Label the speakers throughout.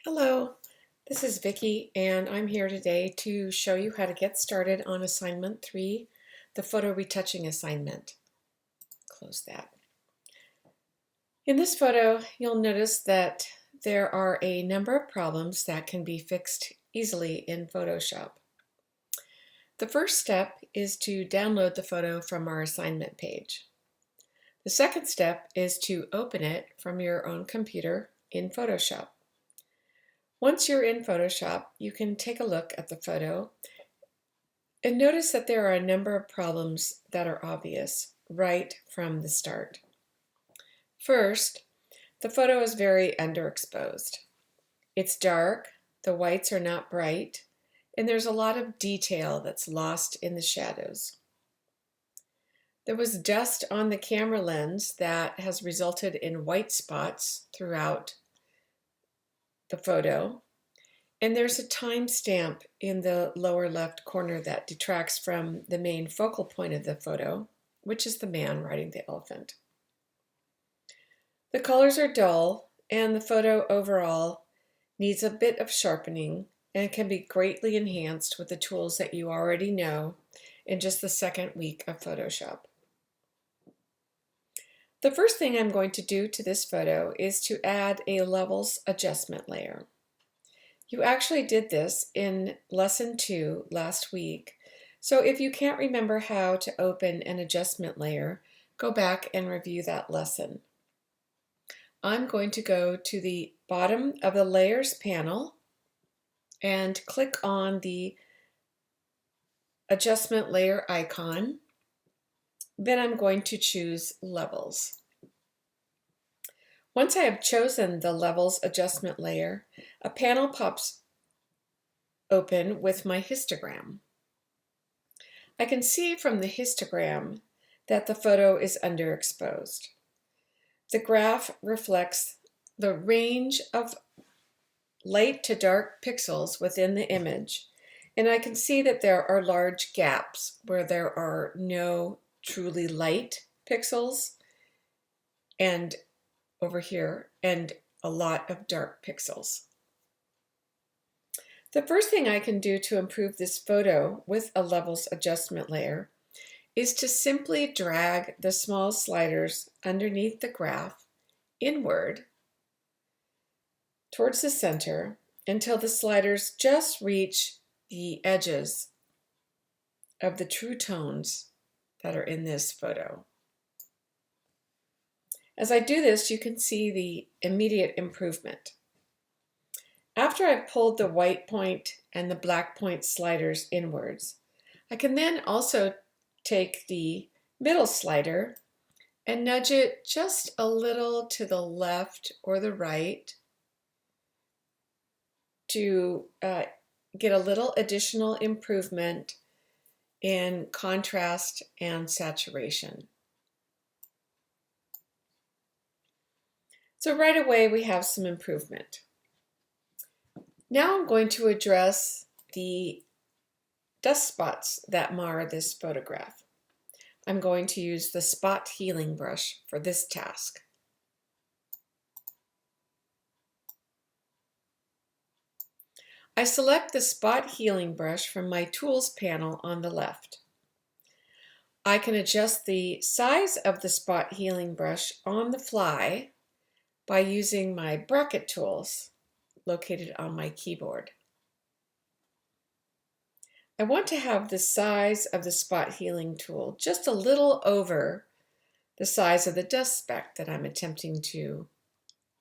Speaker 1: Hello, this is Vicki, and I'm here today to show you how to get started on assignment 3, the photo retouching assignment. Close that. In this photo, you'll notice that there are a number of problems that can be fixed easily in Photoshop. The first step is to download the photo from our assignment page. The second step is to open it from your own computer in Photoshop. Once you're in Photoshop, you can take a look at the photo and notice that there are a number of problems that are obvious right from the start. First, the photo is very underexposed. It's dark, the whites are not bright, and there's a lot of detail that's lost in the shadows. There was dust on the camera lens that has resulted in white spots throughout the photo. And there's a timestamp in the lower left corner that detracts from the main focal point of the photo, which is the man riding the elephant. The colors are dull, and the photo overall needs a bit of sharpening and can be greatly enhanced with the tools that you already know in just the second week of Photoshop. The first thing I'm going to do to this photo is to add a levels adjustment layer. You actually did this in lesson 2 last week, so if you can't remember how to open an adjustment layer, go back and review that lesson. I'm going to go to the bottom of the Layers panel and click on the adjustment layer icon. Then I'm going to choose Levels. Once I have chosen the Levels adjustment layer, a panel pops open with my histogram. I can see from the histogram that the photo is underexposed. The graph reflects the range of light to dark pixels within the image, and I can see that there are large gaps where there are no truly light pixels and over here and a lot of dark pixels. The first thing I can do to improve this photo with a levels adjustment layer is to simply drag the small sliders underneath the graph inward towards the center until the sliders just reach the edges of the true tones that are in this photo. As I do this, you can see the immediate improvement. After I've pulled the white point and the black point sliders inwards, I can then also take the middle slider and nudge it just a little to the left or the right to get a little additional improvement in contrast and saturation. So right away we have some improvement. Now I'm going to address the dust spots that mar this photograph. I'm going to use the spot healing brush for this task. I select the spot healing brush from my tools panel on the left. I can adjust the size of the spot healing brush on the fly by using my bracket tools located on my keyboard. I want to have the size of the spot healing tool just a little over the size of the dust speck that I'm attempting to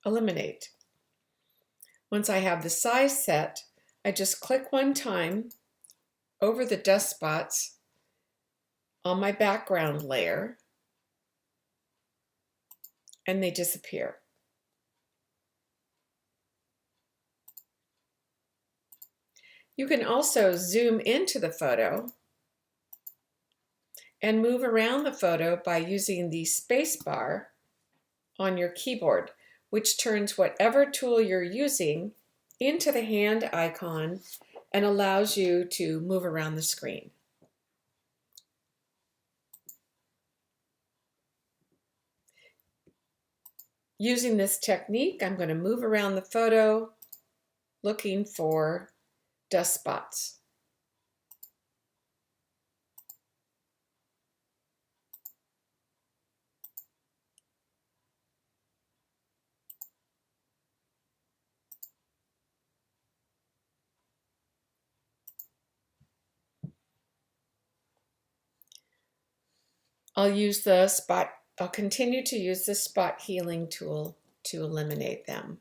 Speaker 1: eliminate. Once I have the size set, I just click one time over the dust spots on my background layer and they disappear. You can also zoom into the photo and move around the photo by using the space bar on your keyboard, which turns whatever tool you're using into the hand icon and allows you to move around the screen. Using this technique, I'm going to move around the photo looking for dust spots. I'll continue to use the spot healing tool to eliminate them.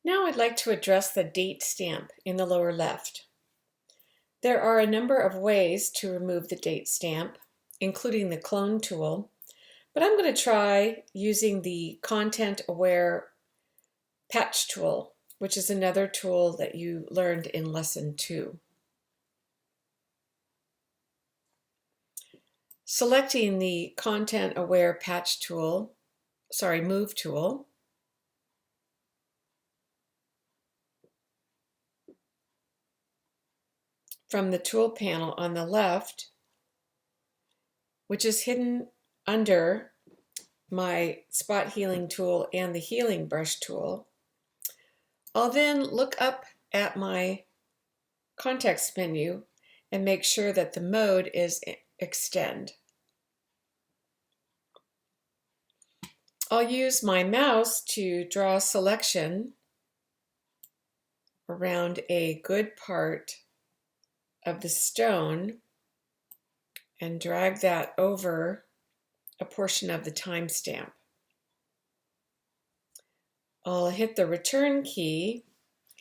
Speaker 1: Now I'd like to address the date stamp in the lower left. There are a number of ways to remove the date stamp, including the clone tool, but I'm going to try using the content-aware patch tool, which is another tool that you learned in lesson 2. Selecting the content-aware patch tool, move tool, from the tool panel on the left, which is hidden under my spot healing tool and the healing brush tool, I'll then look up at my context menu and make sure that the mode is extend. I'll use my mouse to draw a selection around a good part of the stone and drag that over a portion of the timestamp. I'll hit the return key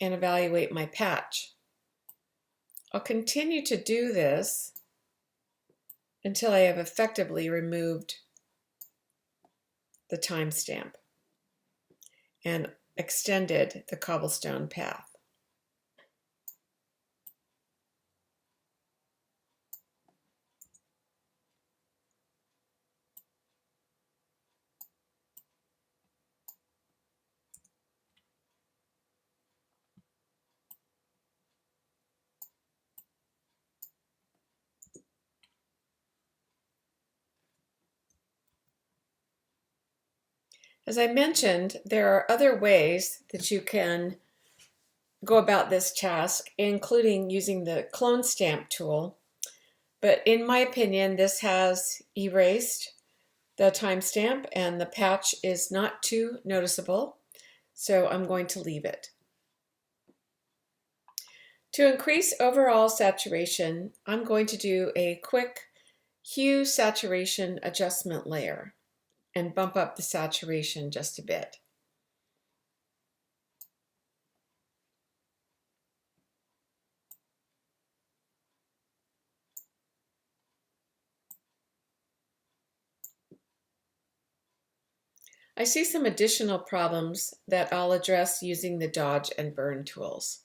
Speaker 1: and evaluate my patch. I'll continue to do this until I have effectively removed the timestamp and extended the cobblestone path. As I mentioned, there are other ways that you can go about this task, including using the clone stamp tool. But in my opinion, this has erased the timestamp and the patch is not too noticeable, so I'm going to leave it. To increase overall saturation, I'm going to do a quick hue saturation adjustment layer and bump up the saturation just a bit. I see some additional problems that I'll address using the dodge and burn tools.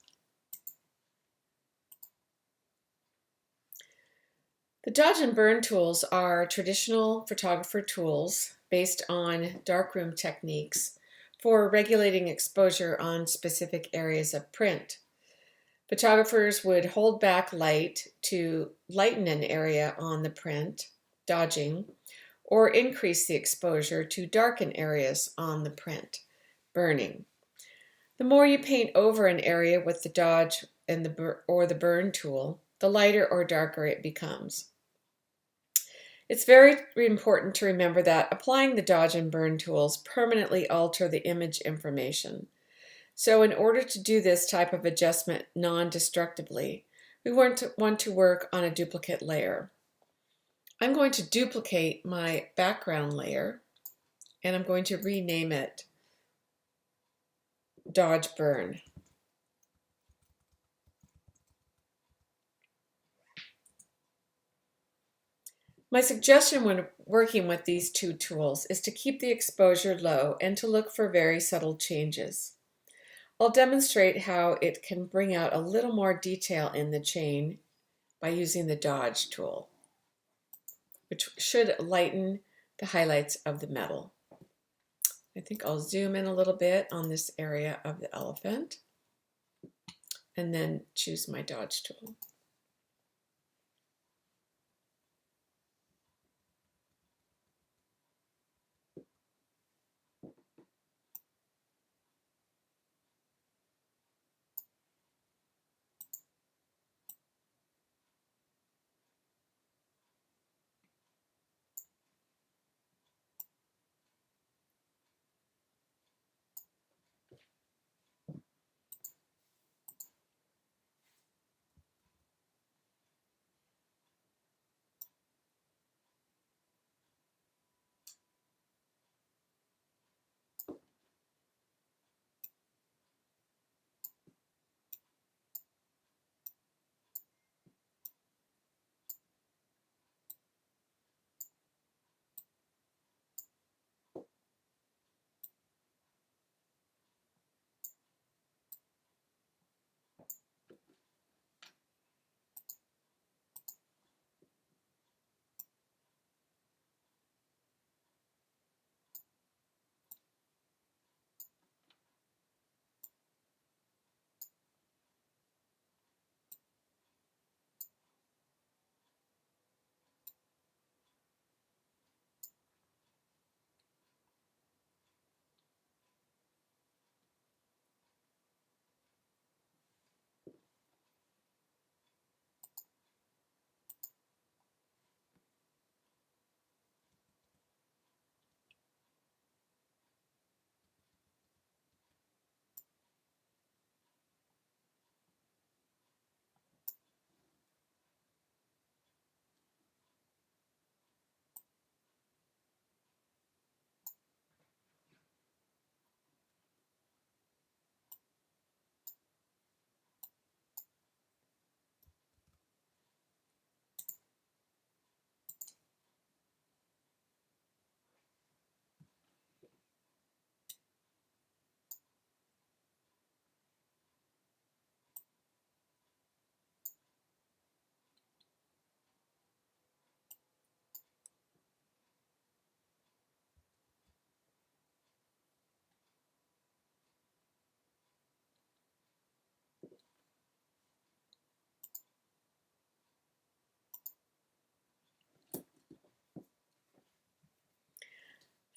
Speaker 1: The dodge and burn tools are traditional photographer tools based on darkroom techniques for regulating exposure on specific areas of print. Photographers would hold back light to lighten an area on the print, dodging, or increase the exposure to darken areas on the print, burning. The more you paint over an area with the dodge and the burn tool, the lighter or darker it becomes. It's very important to remember that applying the dodge and burn tools permanently alter the image information. So in order to do this type of adjustment non-destructively, we want to work on a duplicate layer. I'm going to duplicate my background layer and I'm going to rename it Dodge Burn. My suggestion when working with these two tools is to keep the exposure low and to look for very subtle changes. I'll demonstrate how it can bring out a little more detail in the chain by using the Dodge tool, which should lighten the highlights of the metal. I think I'll zoom in a little bit on this area of the elephant and then choose my Dodge tool.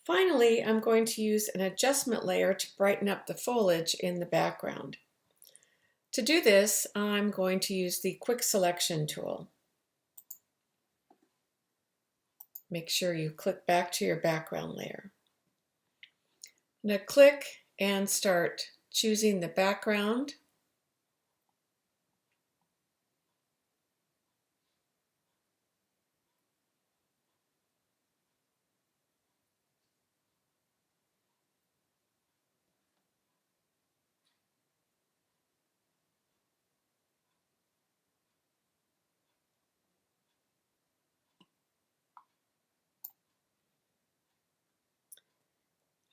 Speaker 1: Finally, I'm going to use an adjustment layer to brighten up the foliage in the background. To do this, I'm going to use the Quick Selection tool. Make sure you click back to your background layer. Now click and start choosing the background.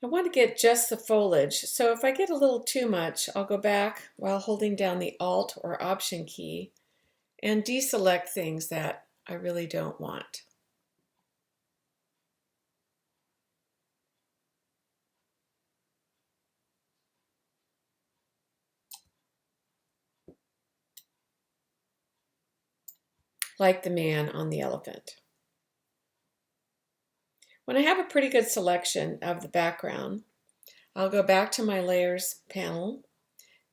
Speaker 1: I want to get just the foliage, so if I get a little too much, I'll go back while holding down the Alt or Option key and deselect things that I really don't want. Like the man on the elephant. When I have a pretty good selection of the background, I'll go back to my Layers panel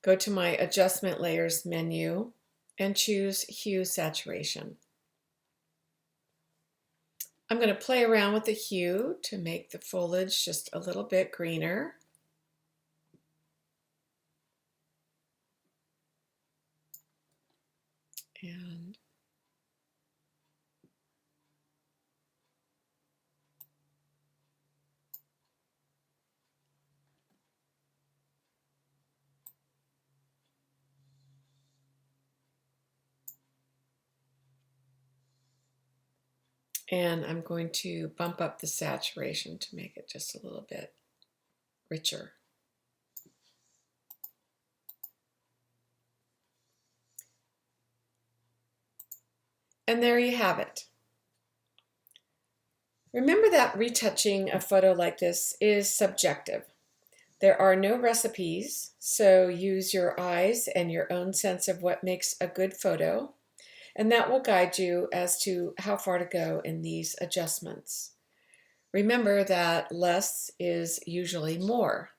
Speaker 1: go to my Adjustment Layers menu and choose Hue Saturation. I'm going to play around with the hue to make the foliage just a little bit greener. And I'm going to bump up the saturation to make it just a little bit richer. And there you have it. Remember that retouching a photo like this is subjective. There are no recipes, so use your eyes and your own sense of what makes a good photo, and that will guide you as to how far to go in these adjustments. Remember that less is usually more.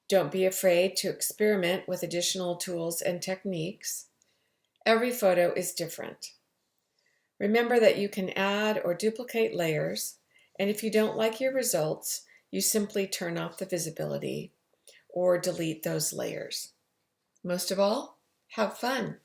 Speaker 1: Don't be afraid to experiment with additional tools and techniques. Every photo is different. Remember that you can add or duplicate layers, and if you don't like your results, you simply turn off the visibility or delete those layers. Most of all, have fun.